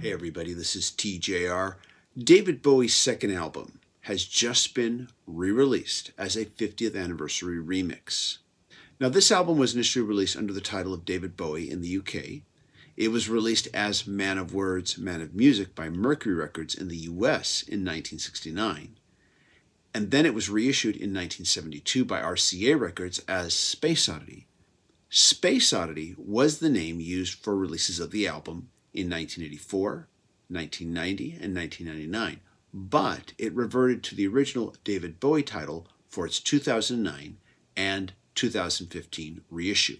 Hey everybody, this is TJR. David Bowie's second album has just been re-released as a 50th anniversary remix. Now this album was initially released under the title of David Bowie in the UK. It was released as Man of Words, Man of Music by Mercury Records in the US in 1969. And then it was reissued in 1972 by RCA Records as Space Oddity. Space Oddity was the name used for releases of the album in 1984, 1990, and 1999, but it reverted to the original David Bowie title for its 2009 and 2015 reissue.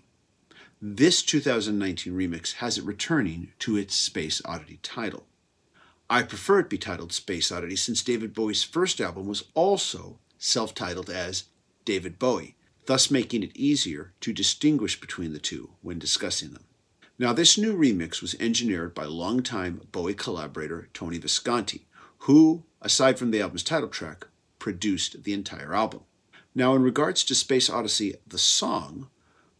This 2019 remix has it returning to its Space Oddity title. I prefer it be titled Space Oddity since David Bowie's first album was also self-titled as David Bowie, thus making it easier to distinguish between the two when discussing them. Now, this new remix was engineered by longtime Bowie collaborator Tony Visconti, who, aside from the album's title track, produced the entire album. Now, in regards to Space Odyssey, the song,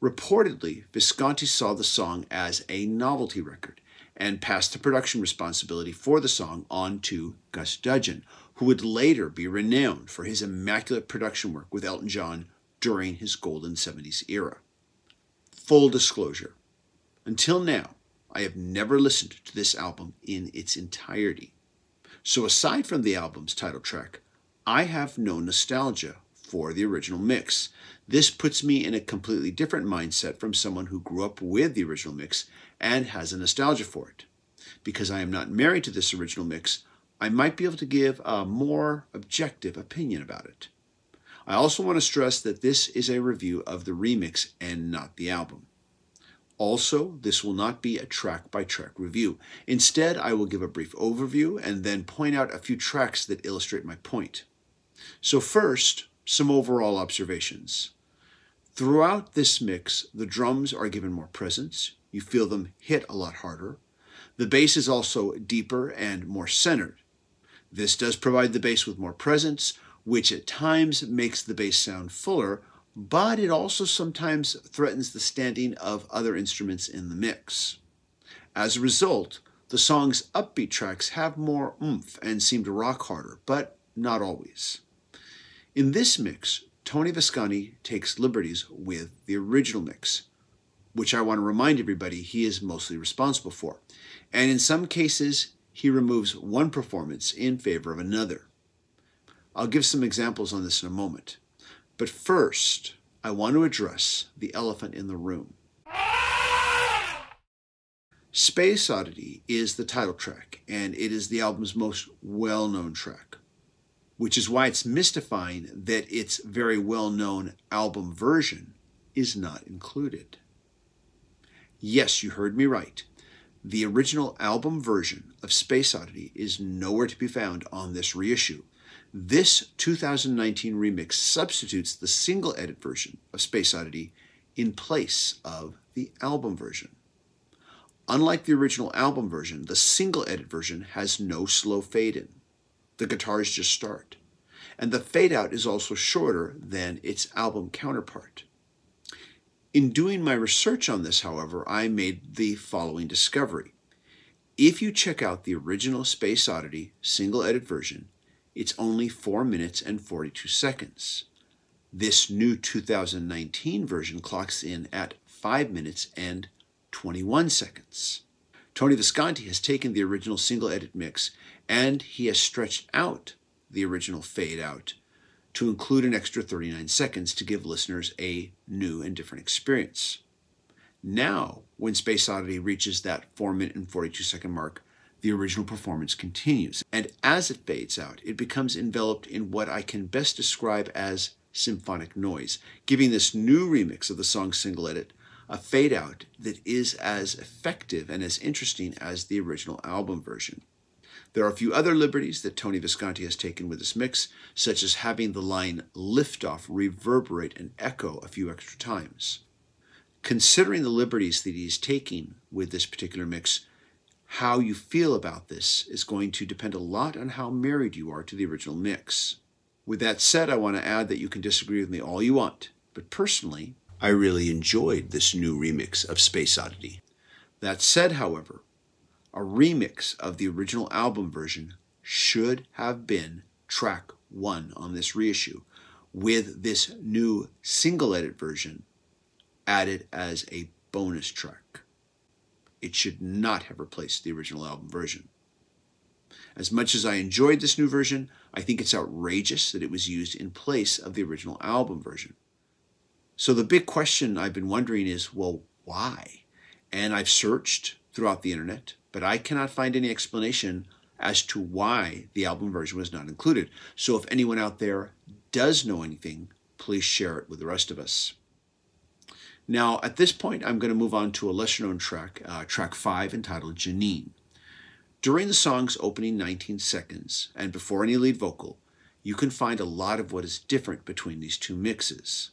reportedly, Visconti saw the song as a novelty record and passed the production responsibility for the song on to Gus Dudgeon, who would later be renowned for his immaculate production work with Elton John during his golden 70s era. Full disclosure. Until now, I have never listened to this album in its entirety. So aside from the album's title track, I have no nostalgia for the original mix. This puts me in a completely different mindset from someone who grew up with the original mix and has a nostalgia for it. Because I am not married to this original mix, I might be able to give a more objective opinion about it. I also want to stress that this is a review of the remix and not the album. Also, this will not be a track-by-track review. Instead, I will give a brief overview and then point out a few tracks that illustrate my point. So first, some overall observations. Throughout this mix, the drums are given more presence. You feel them hit a lot harder. The bass is also deeper and more centered. This does provide the bass with more presence, which at times makes the bass sound fuller, but it also sometimes threatens the standing of other instruments in the mix. As a result, the song's upbeat tracks have more oomph and seem to rock harder, but not always. In this mix, Tony Visconti takes liberties with the original mix, which I want to remind everybody he is mostly responsible for. And in some cases, he removes one performance in favor of another. I'll give some examples on this in a moment. But first, I want to address the elephant in the room. Space Oddity is the title track, and it is the album's most well-known track, which is why it's mystifying that its very well-known album version is not included. Yes, you heard me right. The original album version of Space Oddity is nowhere to be found on this reissue. This 2019 remix substitutes the single edit version of Space Oddity in place of the album version. Unlike the original album version, the single edit version has no slow fade in. The guitars just start. And the fade out is also shorter than its album counterpart. In doing my research on this, however, I made the following discovery. If you check out the original Space Oddity single edit version, it's only 4 minutes and 42 seconds. This new 2019 version clocks in at 5 minutes and 21 seconds. Tony Visconti has taken the original single edit mix and he has stretched out the original fade out to include an extra 39 seconds to give listeners a new and different experience. Now, when Space Oddity reaches that 4 minute and 42 second mark, the original performance continues, and as it fades out, it becomes enveloped in what I can best describe as symphonic noise, giving this new remix of the song's single edit a fade out that is as effective and as interesting as the original album version. There are a few other liberties that Tony Visconti has taken with this mix, such as having the line "liftoff" reverberate and echo a few extra times. Considering the liberties that he's taking with this particular mix, how you feel about this is going to depend a lot on how married you are to the original mix. With that said, I want to add that you can disagree with me all you want, but personally, I really enjoyed this new remix of Space Oddity. That said, however, A remix of the original album version should have been track 1 on this reissue, with this new single edit version added as a bonus track. It should not have replaced the original album version. As much as I enjoyed this new version, I think it's outrageous that it was used in place of the original album version. So the big question I've been wondering is, well, why? And I've searched throughout the internet, but I cannot find any explanation as to why the album version was not included. So if anyone out there does know anything, please share it with the rest of us. Now, at this point, I'm going to move on to a lesser-known track, track 5, entitled Janine. During the song's opening 19 seconds, and before any lead vocal, you can find a lot of what is different between these two mixes.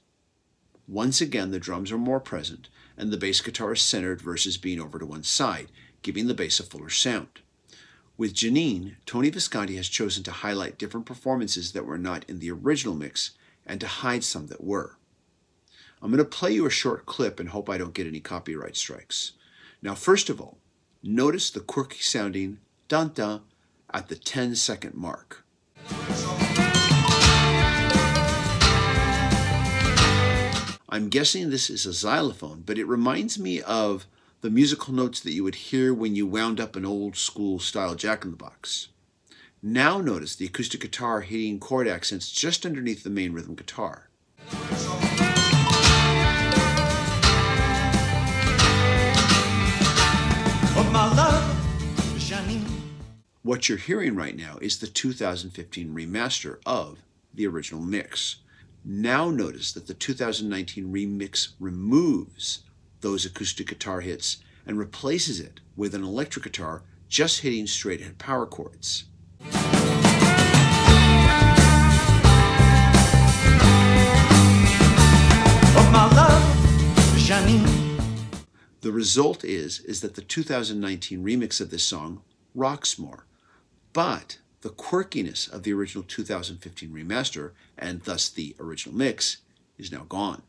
Once again, the drums are more present, and the bass guitar is centered versus being over to one side, giving the bass a fuller sound. With Janine, Tony Visconti has chosen to highlight different performances that were not in the original mix, and to hide some that were. I'm going to play you a short clip and hope I don't get any copyright strikes. Now, first of all, notice the quirky sounding dun-dun at the 10-second mark. I'm guessing this is a xylophone, but it reminds me of the musical notes that you would hear when you wound up an old school style Jack-in-the-Box. Now notice the acoustic guitar hitting chord accents just underneath the main rhythm guitar. What you're hearing right now is the 2015 remaster of the original mix. Now notice that the 2019 remix removes those acoustic guitar hits and replaces it with an electric guitar just hitting straight ahead power chords. The result is that the 2019 remix of this song rocks more, but the quirkiness of the original 2015 remaster, and thus the original mix, is now gone.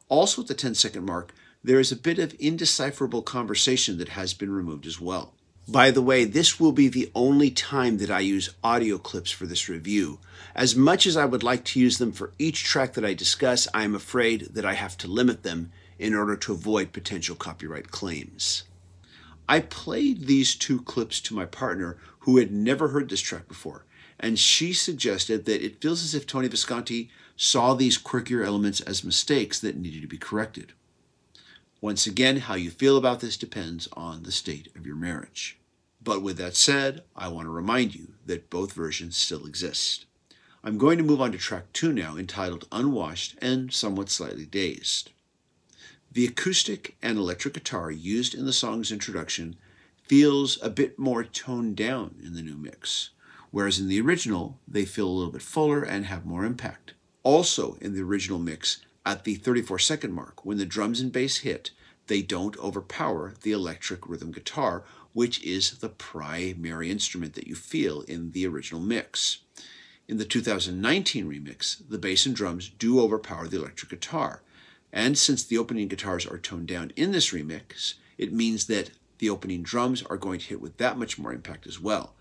Also at the 10-second mark, there is a bit of indecipherable conversation that has been removed as well. By the way, this will be the only time that I use audio clips for this review. As much as I would like to use them for each track that I discuss, I am afraid that I have to limit them in order to avoid potential copyright claims. I played these two clips to my partner, who had never heard this track before, and she suggested that it feels as if Tony Visconti saw these quirkier elements as mistakes that needed to be corrected. Once again, how you feel about this depends on the state of your marriage. But with that said, I want to remind you that both versions still exist. I'm going to move on to track 2 now, entitled Unwashed and Somewhat Slightly Dazed. The acoustic and electric guitar used in the song's introduction feels a bit more toned down in the new mix, whereas in the original, they feel a little bit fuller and have more impact. Also in the original mix, at the 34-second mark, when the drums and bass hit, they don't overpower the electric rhythm guitar, which is the primary instrument that you feel in the original mix. In the 2019 remix, the bass and drums do overpower the electric guitar. And since the opening guitars are toned down in this remix, it means that the opening drums are going to hit with that much more impact as well.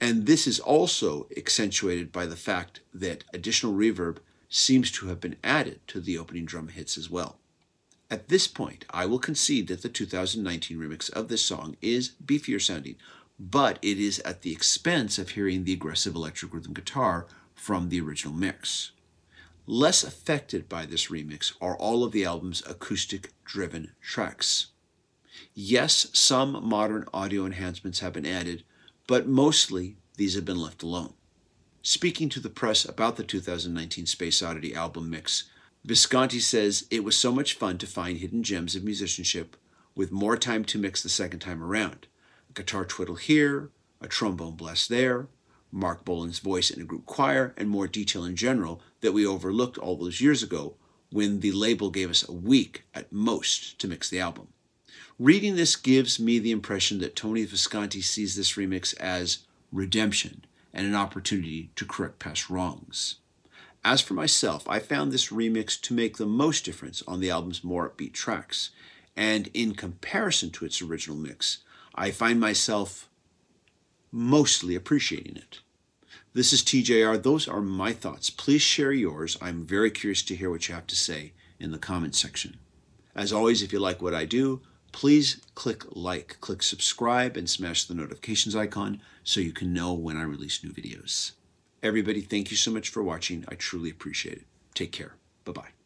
And this is also accentuated by the fact that additional reverb seems to have been added to the opening drum hits as well. At this point, I will concede that the 2019 remix of this song is beefier sounding, but it is at the expense of hearing the aggressive electric rhythm guitar from the original mix. Less affected by this remix are all of the album's acoustic-driven tracks. Yes, some modern audio enhancements have been added, but mostly these have been left alone. Speaking to the press about the 2019 Space Oddity album mix, Visconti says it was so much fun to find hidden gems of musicianship with more time to mix the second time around. A guitar twiddle here, a trombone blast there, Mark Bolan's voice in a group choir, and more detail in general that we overlooked all those years ago when the label gave us a week at most to mix the album. Reading this gives me the impression that Tony Visconti sees this remix as redemption and an opportunity to correct past wrongs. As for myself, I found this remix to make the most difference on the album's more upbeat tracks, and in comparison to its original mix, I find myself mostly appreciating it. This is TJR. Those are my thoughts. Please share yours. I'm very curious to hear what you have to say in the comment section. As always, if you like what I do, please click like, click subscribe, and smash the notifications icon so you can know when I release new videos. Everybody, thank you so much for watching. I truly appreciate it. Take care. Bye-bye.